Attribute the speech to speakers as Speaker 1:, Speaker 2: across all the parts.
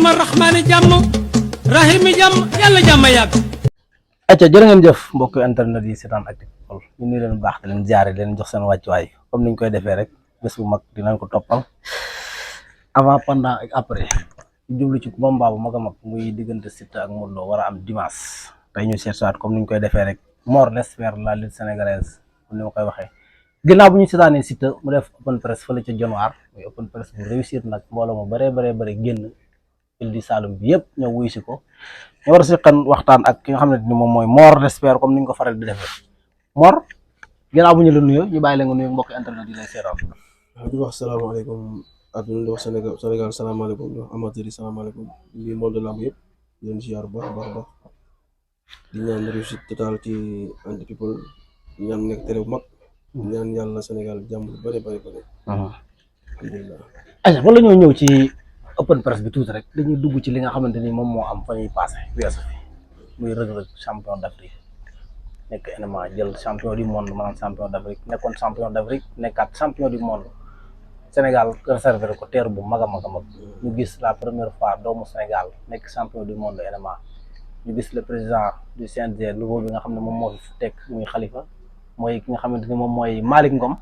Speaker 1: allahumma rahmaani jàmm rahimi jàmm yàlla jàmm yàgg.
Speaker 2: acca jërë ngeen jëf mbokk internet yi seetaan Actubuzz ñu nuyu leen bu baax te leen jaare leen jox seen wàccuwaay comme niñ koy defee rek bés bu mag dinañ ko toppal avant pendant ak après jublu ci combat bu mag a mag muy diggante Siteu ak Modou Lo war a am dimanche tey ñu seetaat comme niñ koy defee rek Mor l'espère la lutte sénégalaise comme ni ma koy waxee ginnaaw bu ñu seetaanee Siteu mu def open press fële ca Dionewar muy open press bu réussir nag mbooloo mu bëree génn il di Saloum bi yëpp ñëw wuyu si ko ñu war a seqan waxtaan ak ki nga xam ne ni moom mooy Mor l'espère comme ni ñu ko faral di defee Mor ginnaaw bu ñu la nuyoo ñu bàyyi la nga nuyu mbokk internet yi lay seetaan.
Speaker 3: di wax salaamaaleykum àdduna di wax Sénégal salaamaaleykum di wax amateur yi salaamaaleykum di monde lamb yëpp di leen ziar bu baax di ñaan réussite totale ci anti people di ñaan nekk télé bu mag di ñaan yàlla Sénégal jàmm lu bëri alhamdulilah.
Speaker 2: aywa wala ñoo ñëw ci open press bi tuuti rek dañuy dugg ci li nga xamante ni moom moo am fa ñuy passé weesu fi muy Reug Reug champion d'Afrique nekk MMA jël champion du monde maanaam champion d'Afrique nekkoon champion d'Afrique nekkaat champion du monde Sénégal réservé ko teeru bu mag a mag ñu gis la première fois doomu Sénégal nekk champion du monde MMA ñu gis le président du CNG nouveau bi nga xam ne moom moo fi teg muy Khalifa mooy ki nga xamante ni moom mooy Malick Ngom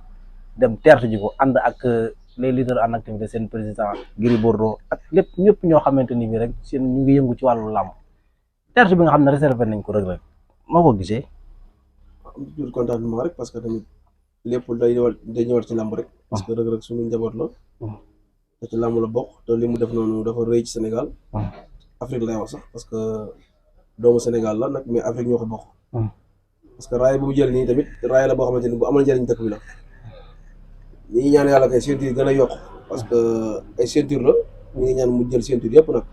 Speaker 2: dem teertu ji ko ànd ak les leaders en activité seen président Gris Bordeaux ak lépp ñëpp ñoo xamante ni bi rek seen ñu ngi yëngu ci wàllu làmb teertu bi nga xam ne réservé nañ ko Reug Reug moo ko gisee.
Speaker 3: am jur contentement rek parce que tamit lépp day ñëwaat ci làmb rek parce que Reug Reug suñu njaboot la te ci làmb la bokk te li mu def noonu dafa rëy ci Sénégal Afrique lay wax sax parce que doomu Sénégal la nag mais Afrique ñoo ko bokk parce que raay bu mu jël nii tamit raay la boo xamante ni bu amal njëriñ dëkk bi la ñi ngi ñaan yàlla kay ceinture gën a yokk parce que ay ceinture la ñu ngi ñaan mu jël ceinture yëpp nag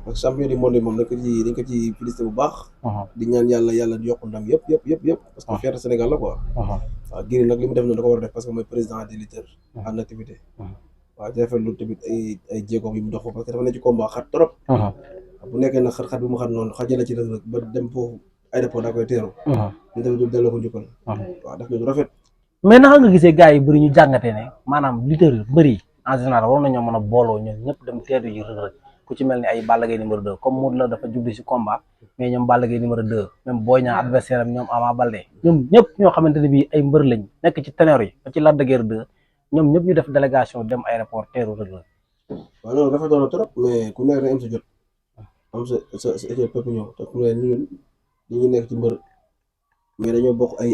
Speaker 3: parce que champion du monde moom dañ ko ci félicité bu baax di ñaan yàlla yokk ndam yëpp parce que fierté Sénégal la quoi waaw Gris nag li mu def noonu da ko war a def parce que mooy président des lutteurs en activité waaw di rafetlu tamit ay jéego yi mu dox ko parce que dafa nekk ci combat xat trop bu nekkee nag xat bi mu xat noonu xajale ci Reug Reug ba dem foofu aéroport daa koy teeru ñu tamit du delloo ko njukkal waaw def na lu rafet.
Speaker 2: mais naka nga gisee gars yi bëri ñu jàngatee ne maanaam lutteurs yu bëri en général war nañoo mën a booloo ñun ñëpp dem teeru ji Reug Reug ku ci mel ni ay Balla Gaye numéro 2 comme Modou Lo dafa jubli ci combat mais ñoom Balla Gaye numéro 2 même Boy Niang adversaire am ñoom Ama Baldé ñoom ñëpp ñoo xamante ne bii ay mbër lañ nekk ci ténor yi ba ci Lac de Guiers 2 ñoom ñëpp ñu def délégation dem aéroport teeru Reug Reug.
Speaker 3: waaw loolu rafetoon na trop mais ku nekk rek am sa jot am sa équipe pepp ñëw te ku ne ñun ñi nekk ci mbër mais dañoo bokk ay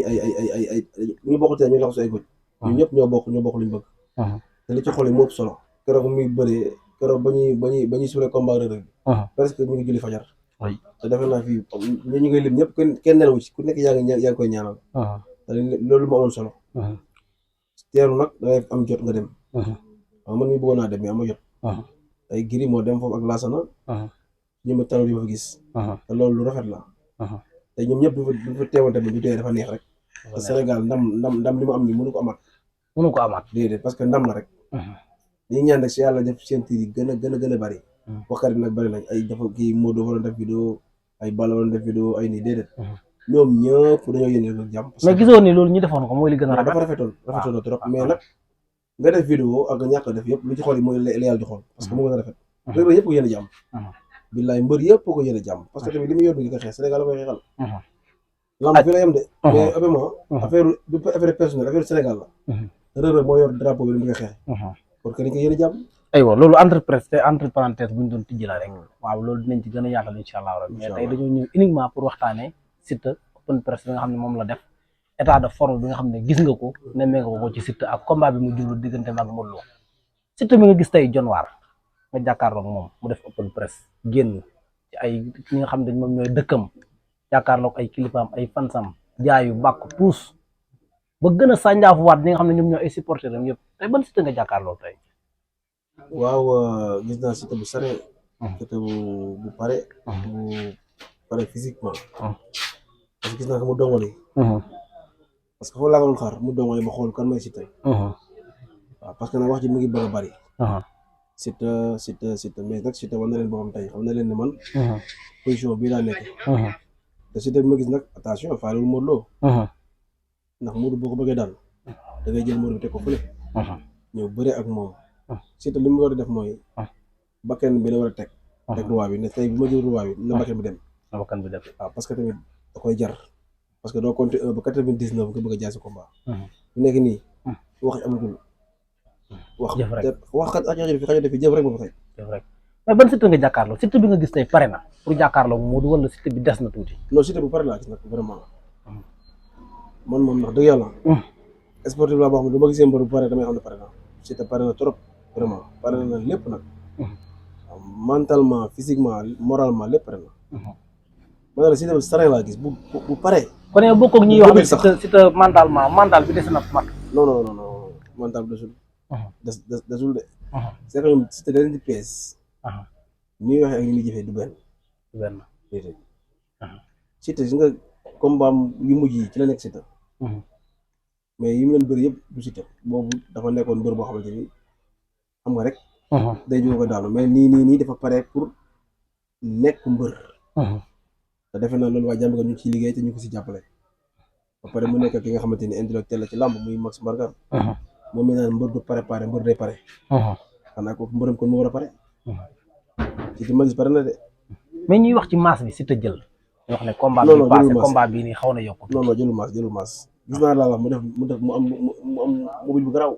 Speaker 3: ñu bokk te ñu lax su ay bët ñun ñëpp ñoo bokk luñ bëgg te li ci xol yi moo ëpp solo keroog muy bëree keroog ba ñuy suuree combat Reug Reug presque ñu ngi julli fajar te defe naa fii ñu ngay lim ñëpp kenn nelawu ci ku nekk yaa ngi koy ñaanal te loolu moo amoon solo teeru nag dangay am jot nga dem waaw man mi bëggoon naa dem mais ama jot ay Gris moo dem foofu ak Lassana ñu ma talo yi ma fa gis te loolu lu rafet la te ñoom ñëpp du fa teewante bi du tee dafa neex rek te Sénégal ndam li mu am ni mënu ko amaat déedéet parce que ndam la rek ñi ñaan rek si yàlla def seen tiir yi gën a bari waxkat yi nag bari nañ ay dafa kii Modou waroon def vidéo ay Balla waroon def vidéo ay nii déedéet ñoom ñëpp dañoo yéene ak jàmm
Speaker 2: mais gisoo ni loolu ñu defoon ko mooy li gën a
Speaker 3: dafa rafetoon na trop mais nag nga def vidéo ak nga ñàkk def yëpp lu ci xool yi mooy la yàlla di xool parce que moo gën a rafet Reug Reug yëpp ko yéene jàmm billaay mbër yëpp ko yéene jàmm parce que tamit li mu yor bi ko xeex Sénégal la koy xeexal lamb fi la yem de mais vraiment affaire personnelle affaire Sénégal la Reug Reug moo yor drapeau bi li mu koy xeex pour que dañ ko yéene jàmm
Speaker 2: aywa loolu entre parenthèse bu ñu doon tijji la rek waaw loolu dinañ ci gën a yaatal incha allah rek mais tey dañoo ñëw uniquement pour waxtaanee Siteu open press bi nga xam ne moom la def état de forme bi nga xam ne gis nga ko nemmee nga ko ci Siteu ak combat bi mu jublu diggante ak Modou Lo Siteu mi nga gis tey Dionewar nga jàkkaarloog moom mu def open press génn ci ay ñi nga xam ne moom ñooy dëkkam jàkkaarloog ay kilifaam ay fansam jaayu bàkk puus ba gën a sànjaafuwaat ñi nga xam ne ñoom ñoo ay supporter am yëpp tey ban Siteu nga jàkkaarloog tey.
Speaker 3: waaw gis naa Siteu bu sare Siteu bu pare physiquement parce que gis naa ko mu dongali parce que foofu laa doon xaar mu dongali ma xool kan mooy Siteu waaw parce que nag wax ji mu ngi bëgg a bari Siteu mais nag Siteu war na leen boo xam tey xam na leen ne man position bii laa nekk te Siteu bi ma gis nag attention faalewul Modou Lo ndax Modou boo ko bëggee daal da ngay jël Modou bi teg ko fële ñëw bëre ak moom Siteu li mu war a def mooy bakkan bi la war a teg roi bi ne tey bu ma jël roi bi na bakkan bi dem
Speaker 2: bakkan bi def
Speaker 3: waaw parce que tamit da koy jar parce que doo compter 1 ba 99 nga bëgg a jaay sa combat bu nekk nii wax amatul wax
Speaker 2: jëf rek
Speaker 3: wax xajo defi jëf rek ba fa tey
Speaker 2: jëf rek mais ban Siteu nga jàkkaarloo Siteu bi nga gis tey pare na pour jàkkaarloo Modou wala Siteu bi des na tuuti
Speaker 3: non Siteu bu pare laa gis nag vraiment man moom ndax dëgg yàlla sportif laa boo xam ne du ma gisee mbër bu pare damay xam ne pare na Siteu pare na trop vraiment pare na lépp nag mentalement physiquement moralement lépp pare na ma ne la Siteu serein laa gis bu pare
Speaker 2: kon yow bokk ak ñuy wax ne Siteu mentalement mental bi des na mat
Speaker 3: non mental bi desul de c'est que ñoom Siteu da leen di pees ñuy waxee ak ñu muy jëfee du benn déedéet Siteu si nga combat yu mujj yi ci la nekk Siteu mais yi mu leen bëri yëpp du Siteu boobu dafa nekkoon mbër boo xamante ni xam nga rek day jóg ko daanu mais nii dafa pare pour nekk mbër te defe naa loolu waa jàmm nga ñu ciy liggéey te ñu ko si jàppale ba pare mu nekk ki nga xamante ni intellectuel la ci làmb muy Max Mbargane moom mi naan mbër du préparé mbër day pare xanaa ko mbërëm kon mu war a pare ci ma gis pare na de
Speaker 2: mais ñuy wax ci masse bi Siteu jël ñu wax ne combat bi passé combat bii nii xaw na yokku
Speaker 3: non jëlul maas gis naa laa wax mu am mobile bu garaaw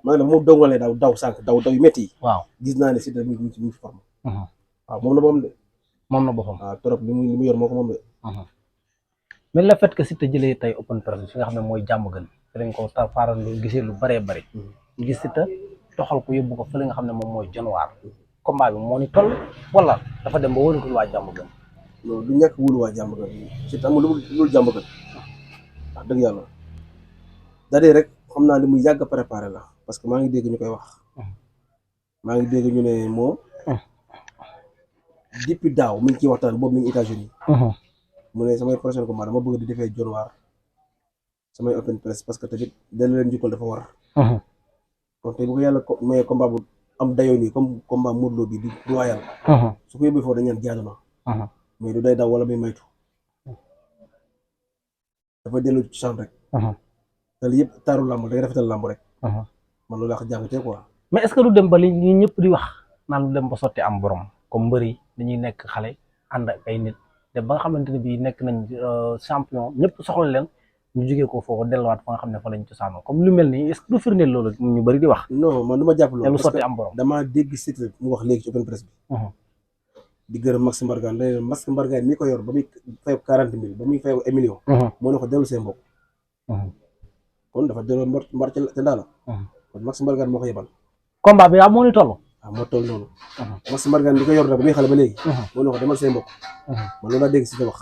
Speaker 3: maa ngi def mu dongalee daw sànq daw yu métti yi waaw gis naa ne Siteu mi ngi ci forme waaw moom na boppam waaw trop li mu yor moo ko moom de
Speaker 2: mais le fait que Siteu jëlee tey open press fi nga xam ne mooy jàmm gën dañ ko faaral lu gisee lu bëree bëri ñu gis Siteu toxal ko yóbbu ko fële nga xam ne moom mooy januar combat bi moo ni toll wala dafa dem ba wóolutul waa jàmm gën
Speaker 3: non du ñàkk wóolu waa jàmm gën Siteu amul lu jàmm gën wax dëgg yàlla dadee rek xam naa li muy yàgg préparé la parce que maa ngi dégg ñu koy wax maa ngi dégg ñu ne moo depuis daaw mi ngi ciy waxtaan boobu mi ngi États-Unis mu ne samay prochain combat dama bëgg di defee januar samay open press parce que tamit dana leen jukkal dafa war kon tey bu ko yàlla mais combat bu am dayoo nii comme combat Modou Lo bi di royal su ko yóbbee foofu dañ ñaan jaadu na mais du day daw wala muy maytu dafa dellu ci champ rek te li yëpp taaru làmb day rafetal làmb rek man loolu laa ko jàngatee quoi
Speaker 2: mais est-ce que du dem ba li ñi ñëpp di wax naan lu dem ba sotti am borom comme mbër yi dañuy nekk xale ànd ak ay nit te ba nga xamante ne bii nekk nañ champion ñëpp soxla leen ñu jógee ko foofu delluwaat fa nga xam ne fa lañ cosaanoo comme lu mel nii est-ce que du firndeel loolu ñu bëri di wax
Speaker 3: non man du ma jàpp loolu
Speaker 2: lu sotti am borom
Speaker 3: damaa dégg Siteu mu wax léegi ci open press bi di gërëm Max Mbargane léegi Max Mbargane mi ko yor ba muy fay 40 000 ba muy fay 1 million moo ne ko dellu seen mbokk kon dafa delloo mbar ca ndaala kon Max Mbargane moo ko yebal
Speaker 2: combat bi yaa moo ni toll
Speaker 3: waaw moo toll noonu Max Mbargane di ko yor nag ba muy xale ba léegi moo ne ko demal seen mbokk man loolu laa dégg Siteu wax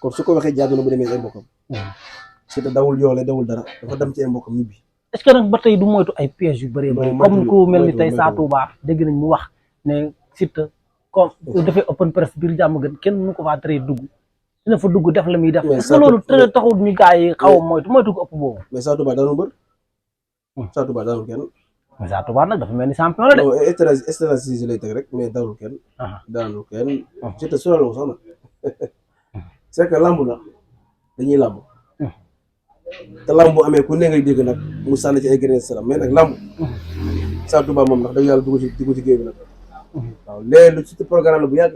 Speaker 3: kon su ko waxee jaadu na bu demee ay mbokkam Siteu dawul yoole dawul dara dafa dem ci ay mbokkam ñibbi
Speaker 2: est-ce que nag ba tey du moytu ay pièges yu bëree bëri comme ku mel ni tey Sa Touba dégg nañ mu wax ne Siteu comme dafay open press biir jàmm gën kenn mënu ko faa tere dugg dina fa dugg def la muy def est-ce que loolu tere taxul ñu gars yi xaw a moytu ko ëpp boobu
Speaker 3: mais Sa Touba daanul bër Sa Touba daanul kenn
Speaker 2: mais Sa Touba nag dafa mel ni champion la de
Speaker 3: stratégie lay teg rek mais daanul kenn Siteu sonal ko sax nag c'est que lamb la dañuy lamb te lamb bu amee ku ne ngay dégg nag mu sànni ci ay grain salam mais nag lamb Sa Touba moom ndax dëgg yàlla dugg ci géew bi nag waaw léegi lu ci programme la bu yàgg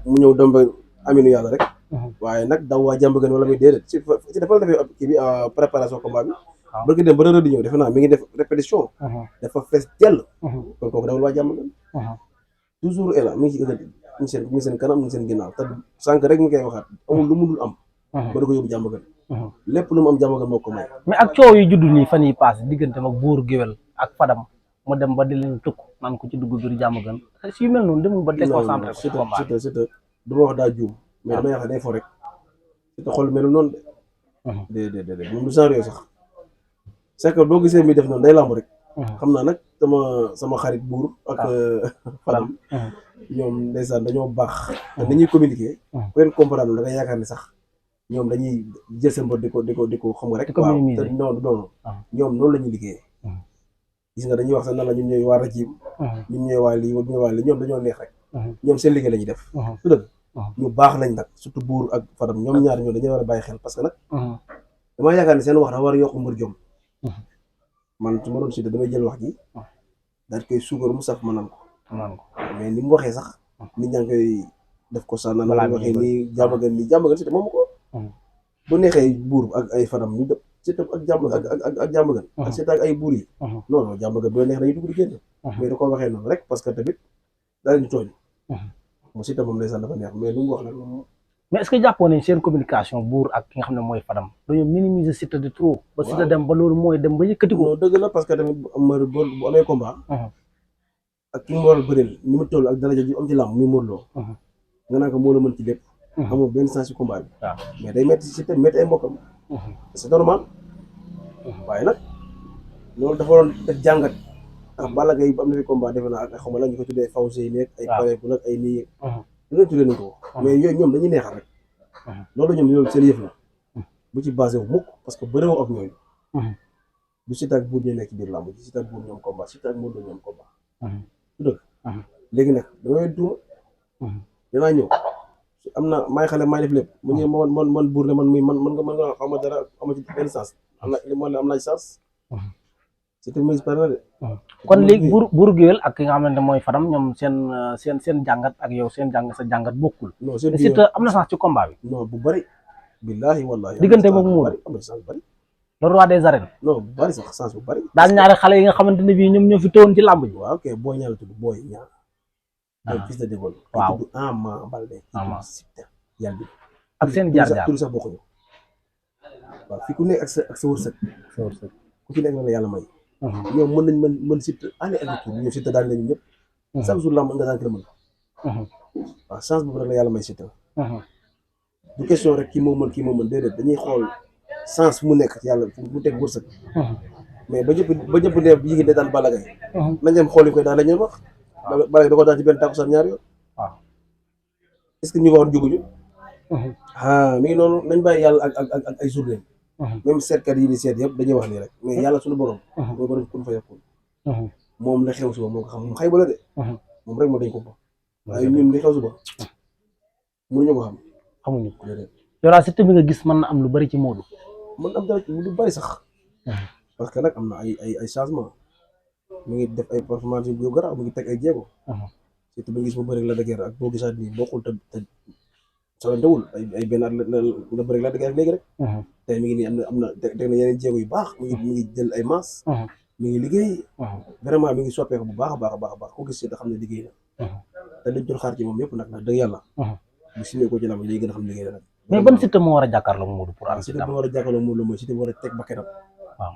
Speaker 3: mu ñëw dombe aminu yàlla rek waaye nag daw waa jàmb gën wala muy déedéet ci dafa defee kii bi préparation combat bi bëgg dem ba rëdd di ñëw defe naa mi ngi def répétition dafa fees dell kon kooku dawul waa jàmb gën toujours est là mi ngi ci mi ngi seen kanam mi ngi seen ginnaaw te sànq rek ñu koy waxaat amul lu mu dul am ba da ko yóbbu jàmb gën lépp lu mu am jàmb gën moo ko may
Speaker 2: mais ak coow yi juddu nii fan yi passé diggante mag buur géwél ak Fadam mu dem ba di leen tukk naan ko ci dugg biir jàmm gën si yu mel noonu demul ba déconcentré ko combat
Speaker 3: Siteu du ma wax daa juum mais dama yaakaar day fo rek Siteu xool melu noonu de déedéet moom du genre yooyu sax c'est que boo gisee mi def noonu day lamb rek xam naa nag sama xarit buur ak Fadam ñoom ndeysaan dañoo baax te ni ñuy communiquer ku leen comprendre da nga yaakaar ni sax ñoom dañuy jël seen bot di ko xam nga rek waaw te noonu ñoom noonu la ñuy liggéeyee gis nga dañuy wax sax nan la ñun ñooy waa rajim ñun ñooy waa lii ñoom dañoo neex rek ñoom seen liggéey la ñuy def su dëgg ñu baax lañ nag surtout buur ak Fadam ñoom ñaar ñoo dañoo war a bàyyi xel parce que nag damaa yaakaar ni seen wax dafa war a yokk mbër jom man su ma doon Siteu damay jël wax ji daal koy suukar mu saf ma nan ko
Speaker 2: naan ko
Speaker 3: mais ni mu waxee sax nit ñaa ngi koy def ko sax naan
Speaker 2: Balaa
Speaker 3: la waxee
Speaker 2: muy
Speaker 3: nii jàmm gën Siteu moomu ko bu neexee buur ak ay fanam ñu def Siteu ak jàmm ak jàmm gën ak Siteu ak ay buur yi non non jàmm gën bu la neex dañuy dugg di génn mais da koo waxee noonu rek parce que tamit daa leen di tooñ moom Siteu moom ndeysaan dafa neex mais lu mu wax nag moom
Speaker 2: mais est-ce que jàppoon nañ seen communication buur ak ki nga xam ne mooy Fadam dañoo minimiser Siteu de trop ba Siteu dem ba loolu mooy dem ba yëkkati ko
Speaker 3: non dëgg la parce que tamit bu amee combat ak ki mu war a bëreel ni mu toll ak daraja ji am ci làmb muy Modou Lo nga naan ko moo la mën ci lépp amoo benn sens ci combat bi
Speaker 2: waaw
Speaker 3: mais day metti Siteu metti ay mbokkam c'est normal waaye nag loolu dafa waroon def jàngat ndax Balla Gaye bu am na fi combat defe naa ak xaw ma la ñu ko tuddee fawse yi nekk ay pareeku nag ay nii lu leen tuddee nañ ko mais yooyu ñoom dañuy neexal rek loolu ñoom loolu seen yëf la bu ci basé wu mukk parce que bëriwoo ak ñooñu du Siteu ak buur ñu nekk ci biir làmb ji Siteu ak buur ñoom combat Siteu ak Modou Lo ñoom combat su dëgg léegi nag damay duuma danaa ñëw am na maay xale maay def lépp mu ñëw man buur ne man nga xaw ma dara ama ci benn sens am naa ci sens Siteu mi pare na de
Speaker 2: kon léegi buur géwél ak ki nga xamante mooy Fadam ñoom seen jàngat ak yow seen jàngat sa jàngat bokkul
Speaker 3: non seen
Speaker 2: Siteu am na sens ci combat bi
Speaker 3: non bu bëri billaahi wallaahi
Speaker 2: diggante moom Modou
Speaker 3: am na sens bu bëri
Speaker 2: le roi des arènes
Speaker 3: non bu bëri sax sens bu bëri
Speaker 2: daal ñaari xale yi nga xamante ne bii ñoom ñoo fi teewoon ci làmb ji
Speaker 3: waaw ok booy ñaar la tudd booy ñaar mooy fils de Dégol
Speaker 2: waaw
Speaker 3: tudd Ama Baldé
Speaker 2: Ama.
Speaker 3: Siteu yàlla bi
Speaker 2: ak seen jaar-jaar
Speaker 3: tur sax bokkuñu waaw fi ku nekk ak sa wërsëg ku ci nekk na la yàlla may ñoom mën nañ mën Siteu aller ak retour ñoom Siteu daal nañu ñëpp chaque jour lamb nga daan kër mën waaw chance boobu rek la yàlla may Siteu du question rek kii moo mën déedéet dañuy xool chance fu mu nekk yàlla fu mu teg wërsëg mais ba ñëpp ne yigi ne daan Balla Gaye nañ dem xool yi koy daan la ñeen wax Balla Gaye da ko daan ci benn tàkkusaan ñaari yoon
Speaker 2: waaw
Speaker 3: est-ce que ñu waxoon jóguñu mi ngi noonu nañ bàyyi yàlla ak ay journée même seetkat yi di seet yëpp dañuy wax nii rek mais yàlla suñu borom mooy borom kun fa yakun moom la xew suba moo ko xam moom xëy ba la de moom rek moo dañ ko ba waaye ñun li xew suba mënuñu ko xam
Speaker 2: xamuñu ko yow daal Siteu bi nga gis mën na am lu bari ci Modou
Speaker 3: mën am dara lu bari sax parce que nag am na ay changement mu ngi def ay performance yu garaaw mu ngi teg ay jéego surtout ba gis mu bëri la dëgër ak boo gisaat nii bokkul te solantewul ay benn at la bëri la dëgër léegi rek tey mi ngi nii am na teg na yeneen jéego yu baax mi ngi jël ay masse mi ngi liggéey vraiment mi ngi soppeeku bu baax a baax ko gis si da xam ne liggéey na te liñ doon xaar ci moom yëpp nag dëgg yàlla bu simee ko ci lamb léegi gën a xam liggéey na nag
Speaker 2: mais ban Siteu moo war a jàkkaarloo Modou pour am
Speaker 3: Siteu bu war a jàkkaarloo Modou Lo mooy Siteu bu war a teg bakkanam
Speaker 2: waaw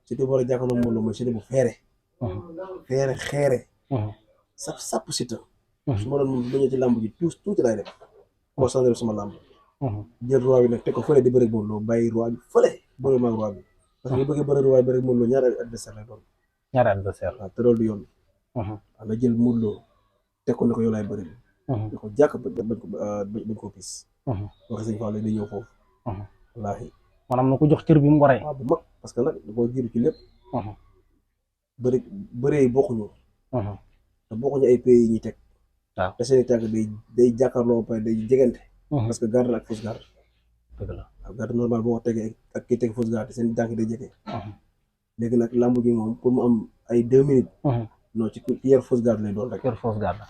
Speaker 3: Siteu bu war a jàkkaarloo Modou Lo mooy Siteu bu feere xeere sap Siteu su ma doon bañee ci lamb ji tuuti laay def concentré sama lamb jël roi bi nag teg ko fële di bëri Modou Lo bàyyi roi bi fële bëri maag roi bi parce que bu bëggee bëri roi bëri Modou Lo ñaari adversaire lay doon
Speaker 2: ñaari adversaire
Speaker 3: waaw te loolu du yoon na jël Modou Lo teg ko ne ko yow laay bëri ne ko jàkk bañ ko pis waxe sëñ Fall day ñëw foofu wallaahi
Speaker 2: maanaam na ko jox cër bi mu waree
Speaker 3: waaw bu mag parce que nag da koo jiitu ci lépp bëree bokkuñu te bokkuñu ay pays yi ñuy teg
Speaker 2: waaw
Speaker 3: te seen tànk day jàkkaarloo pare day jegante parce que garde la ak fausse garde
Speaker 2: dëgg la
Speaker 3: waaw garde normal boo ko tegee ak kii teg fausse garde seen tànk day jege léegi nag lamb ji moom pour mu am ay 2 minutes non ci yer fausse garde lay doon rek
Speaker 2: yor fausse garde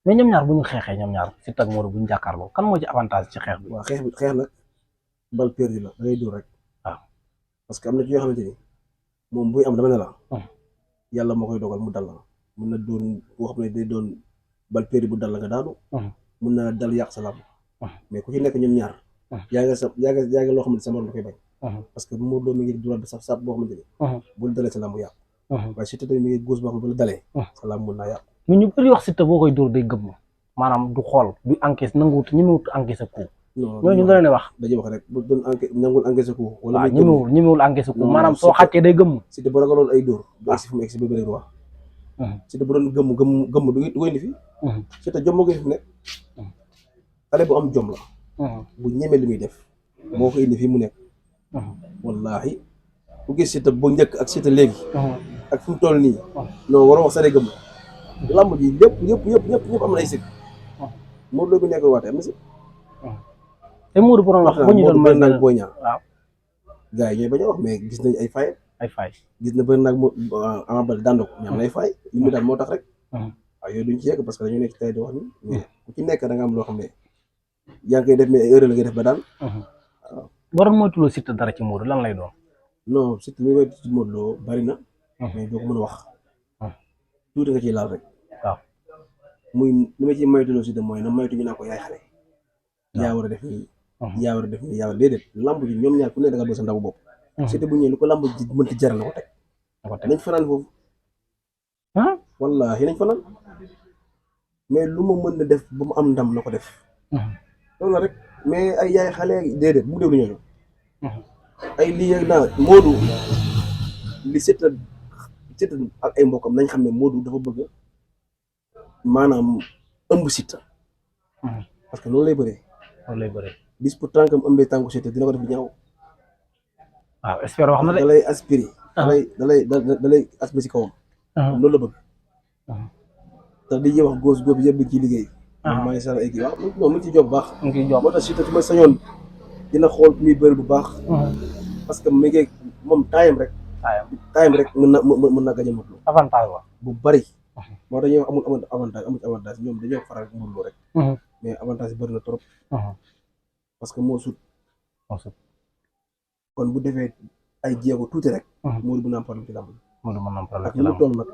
Speaker 2: mais ñoom ñaar bu ñu xeexee ñoom ñaar Siteu ak Modou bu ñu jàkkaarloo kan moo ci avantage ci xeex bi
Speaker 3: waaw xeex nag bal perdu la da ngay dóor rek
Speaker 2: waaw
Speaker 3: parce que am na ci yoo xamante ni moom buy am dama ne la yàlla moo koy dogal mu dal la mun na doon boo xam ne day doon bal perdu bu dal la nga daanu mun na dal yàq sa làmb mais ku ci nekk ñoom ñaar yaa nga loo xam ne sa morom da koy bañ parce que Modou Lo mi ngi droit bi saf boo xamante ni bul dalee sa làmb yàqu waaye Siteu tamit mi ngi gauche boo xam ne bu la dalee sa làmb mun naa yàqu
Speaker 2: mais ñu bëri wax Siteu boo koy dóor day gëmm maanaam du xool du encaisse nanguwut ñemewut encaisse coup ñooñu nga leen wax
Speaker 3: dañuy wax rek bu doon nangul encaisse coup wala
Speaker 2: waaw ñemewul encaisse coup maanaam soo xàccee day gëmm
Speaker 3: Siteu bu ragaloon ay dóor du egsi fu mu egsi ba bëri roi Siteu bu doon gëmm du koy indi fi Siteu jom moo koy fi nekk xale bu am jom la bu ñeme li muy def moo ko indi fii mu nekk wallaahi ku gis Siteu bu njëkk ak Siteu léegi ak fu mu toll nii non waroo wax sa day gëmm lamb ji ñëpp am na ay sikk Modou Lo bi nekk waate am na si
Speaker 2: te Modou pour wax bu ñu doon may
Speaker 3: nag booy ñaar
Speaker 2: waaw
Speaker 3: gars yi ñooy bañ a wax mais gis nañ ay fay
Speaker 2: ay fay
Speaker 3: gis na bëri nag Ama Baldé daan ko mais am na ay fay li mu daan moo tax rek waaw yooyu duñ ci yegg parce que dañu nekk tey di wax ni mais ku ci nekk da nga am loo xam ne yaa ngi koy def mais ay erreur la ngay def ba daal. waaw
Speaker 2: boo doon moytuloo Siteu dara ci Modou lan lay doon.
Speaker 3: non surtout li may ci Modou Lo bari na. mais doo ko mën a wax. tuuti nga ciy laal rek.
Speaker 2: waaw
Speaker 3: muy li ma ciy moytuloo Siteu mooy na moytu ñu naa ko yaay xale. yaa war a def nii. yaa war a def nii yaa war a déedéet lamb ji ñoom ñaar ku ne da nga bëgg sa ndaw bopp. Siteu bu ñëwee lu ko lamb ji mënti jaral la ko teg. nañ fanaan foofu. wallaahi nañ fanaan mais lu ma mën na def ba mu am ndam na ko def. loolu la rek mais ay yaay xale déedéet bu déglu ñooñu. ay lii ak naa Modou li Siteu ak ay mbokkam nañ xam ne Modou dafa bëgg maanaam ëmb Siteu. parce que loolu lay bëree.
Speaker 2: loolu lay bëree.
Speaker 3: bis pour tànkam ëmbee tànku Siteu dina ko def bu ñaaw.
Speaker 2: waaw espère wax na de.
Speaker 3: da lay aspiré. da lay aspiré si kawam. loolu la bëgg. te di wax góos góob yëpp ci liggéey. maa ngi sara ay kii waaw non mu ngi ciy job bu baax.
Speaker 2: mu ngi ciy job
Speaker 3: moo tax Siteu su ma sañoon dina xool muy bëri bu baax. parce que mi ngi moom taayam rek. mën na gañe Modou Lo.
Speaker 2: avantage wa
Speaker 3: bu bari. moo tax ñoom amul avantage ñoom dañoo faral Modou Lo rek. mais avantage yi bëri na trop. parce que moo sut. kon bu defee ay jéego tuuti rek. Modou bu na am problème ci làmb.
Speaker 2: Modou mën na am problème
Speaker 3: ak
Speaker 2: ci
Speaker 3: lu
Speaker 2: làmb
Speaker 3: toll nag.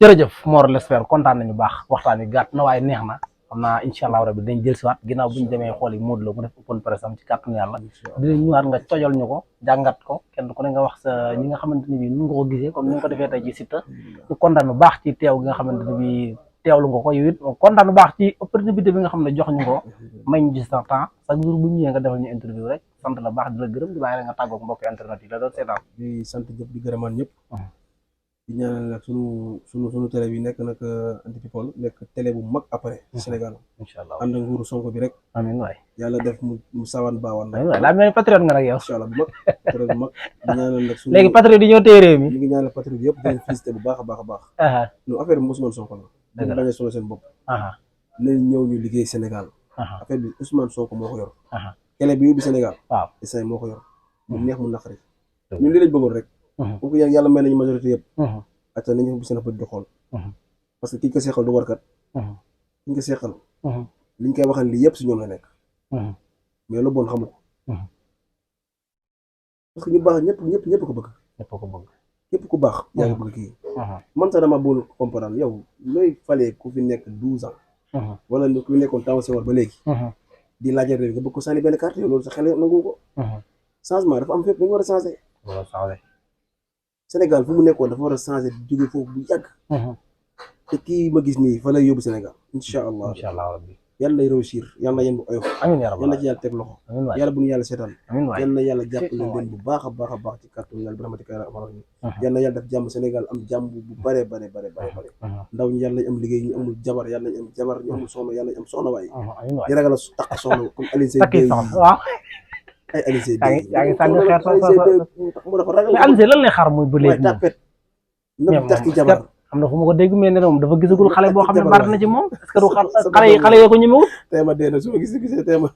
Speaker 2: jërëjëf Mor l'espère kontaan nañu baax waxtaan wi gàtt na waaye neex na xam naa incha allah rabi dañ jël siwaat ginnaaw bu ñu demee xool yi Modou Lo mu def open press am ci kàttanu yàlla dinañ ñëwaat nga tojal ñu ko jàngat ko kenn ku ne nga wax sa ñi nga xamante ni bii nu nga ko gisee comme ni nga ko defee tey ci Siteu ñu kontaan bu baax ci teew gi nga xamante ni bii teewlu nga ko yow it kontaan bu baax ci opportunité bi nga xam ne jox ñu ko may ñu gis sa temps chaque jour bu ñu ñëwee nga defal ñu interview rek sant la baax di la gërëm di bàyyi la nga tàggoog mbokk internet yi la doon seetaan
Speaker 3: di sant ñëpp di gërëmaan ñëpp. di ñaanal nag sunu télé bi nekk nag Anti People nekk télé bu mag après ci Sénégal.
Speaker 2: incha allah
Speaker 3: ànd ak nguuru Sonko bi rek.
Speaker 2: amiin waay
Speaker 3: yàlla def mu sawan baawaan.
Speaker 2: amiin waay laa mel ni patriote nga nag yow.
Speaker 3: incha allah bu mag patriote bu mag. di ñaanal nag sunu
Speaker 2: léegi patriote yi ñoo téye réew mi.
Speaker 3: ñu ngi ñaanal patriote yëpp di leen félicité bu baax a baax a baax. non affaire bi Ousmane Sonko la.
Speaker 2: dëgg la
Speaker 3: bañ a solo seen bopp. nañ ñëw ñu liggéey Sénégal. affaire bi Ousmane Sonko moo ko yor. télé bi yóbbu Sénégal. waaw instant moo ko yor. mu neex mu naqari. ñun lii lañ bëggoon rek. bu ko yàlla may nañu majorité yëpp. ata nañu bu seen bët di xool. parce que ki ñu ko seexal du warkat. ki ñu ko seexal. liñ koy waxal lii yëpp si ñoom la nekk. mais lu bon xamu ko. parce que ñu baax ñëpp ko bëgg. ñëpp ku baax. yaa ngi bëgg kii. man sax dama bëgg comprendre yow looy falee ku fi nekk 12 ans. wala ku fi nekkoon taw si war ba léegi. di laajal réew nga bëgg ko sànni benn carte yow loolu sa xel nangu ko. changement dafa am fépp dañu war a changé. Sénégal fu mu nekkoon dafa war a changé jóge foofu bu yàgg. te kii ma gis nii fa lay yóbbu Sénégal incha allah rabbi yàlla lay réussir yàlla na yem bu oyof.
Speaker 2: amiin yaa rabbal
Speaker 3: yàlla ci yàlla teg loxo. yàlla bu ñu yàlla seetaan. yàlla na yàlla jàppale leen bu baax a baax a baax ci kàttan yàlla bi rahmatika yàlla na yàlla def jàmm Sénégal am jàmm bu bare ndaw ñi yàlla nañ am liggéey ñu amul jabar yàlla nañ am jabar ñu amul soxna yàlla nañ am soxna waaye di ragal a takk soxna comme Alioune Seye Gueye ay Alioune Seye Gueye
Speaker 2: yaa ngi sànni xeer
Speaker 3: mu dafa ragal
Speaker 2: mais Alioune Seye lan lay xaar muy ba léegi
Speaker 3: tàppet na takki jabar
Speaker 2: xam na fu ma ko dégg mais ne moom dafa gisagul xale boo xam ne bari na ci moom est-ce que du xale yee ko ñemewul
Speaker 3: teema dee na su ma gisee teema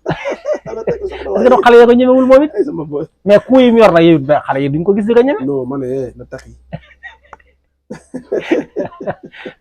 Speaker 2: est-ce que du xale yee ko ñemewul moom it mais ku yi mu yor na yow xale yi duñ ko gis di ko ñeme
Speaker 3: non ma ne na takki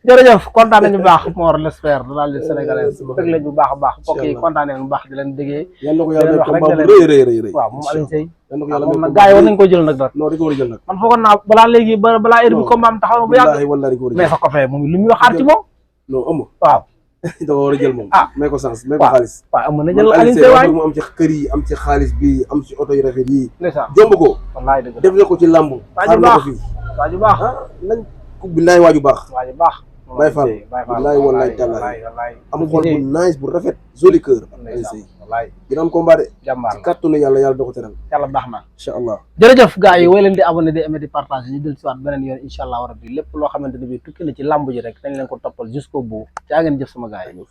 Speaker 2: jërëjëf kontaan nañu bu baax Mor l'espère de la lutte sénégalaise dëgg lañ bu baax a baax mbokk yi kontaan nañu bu baax di leen déggee
Speaker 3: yàlla ko yàlla combat bu rëy
Speaker 2: waaw moom Alioune Seye moom nag gars yi war nañ ko jël nag daal
Speaker 3: non di ko war a jël nag
Speaker 2: man foogoon naa balaa léegi balaa heure bi combat am taxaw na bu yàgg mais sa copain moom lu muy waxaat ci moom
Speaker 3: non amu
Speaker 2: waaw
Speaker 3: da ko war a jël moom may ko sens may ko xaalis
Speaker 2: waaw am na jël Alioune Seye waay
Speaker 3: mu am ci kër yi am ci xaalis bi am ci oto yu rafet yi
Speaker 2: ndeysaan
Speaker 3: jomb ko
Speaker 2: wallaay dëgg
Speaker 3: def na ko ci làmb xaar na ko fii
Speaker 2: waaju baax
Speaker 3: nañ billaay waaju baax
Speaker 2: waaju baax
Speaker 3: Baye Fall billaay wallaay tallaay amul xol bu nice bu rafet joli cœur Alioune Seye dina am combat de
Speaker 2: jàmbaar
Speaker 3: ci kàttanu yàlla da ko teral
Speaker 2: yàlla baax na
Speaker 3: incha allah
Speaker 2: jërëjëf gars yi woy leen di abonné di aimer di partager ñu del si waat beneen yoon incha allah rabbi lépp loo xamante ne bii tukki na ci làmb ji rek dañ leen ko toppal jusqu'au bout caa ngeen jëf sama gars yi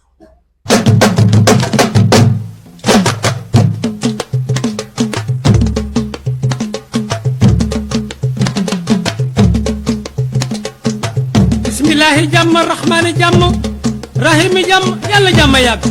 Speaker 1: bismillahi jàmm rahmaani jàmm rahimi jàmm yàlla jàmm yàgg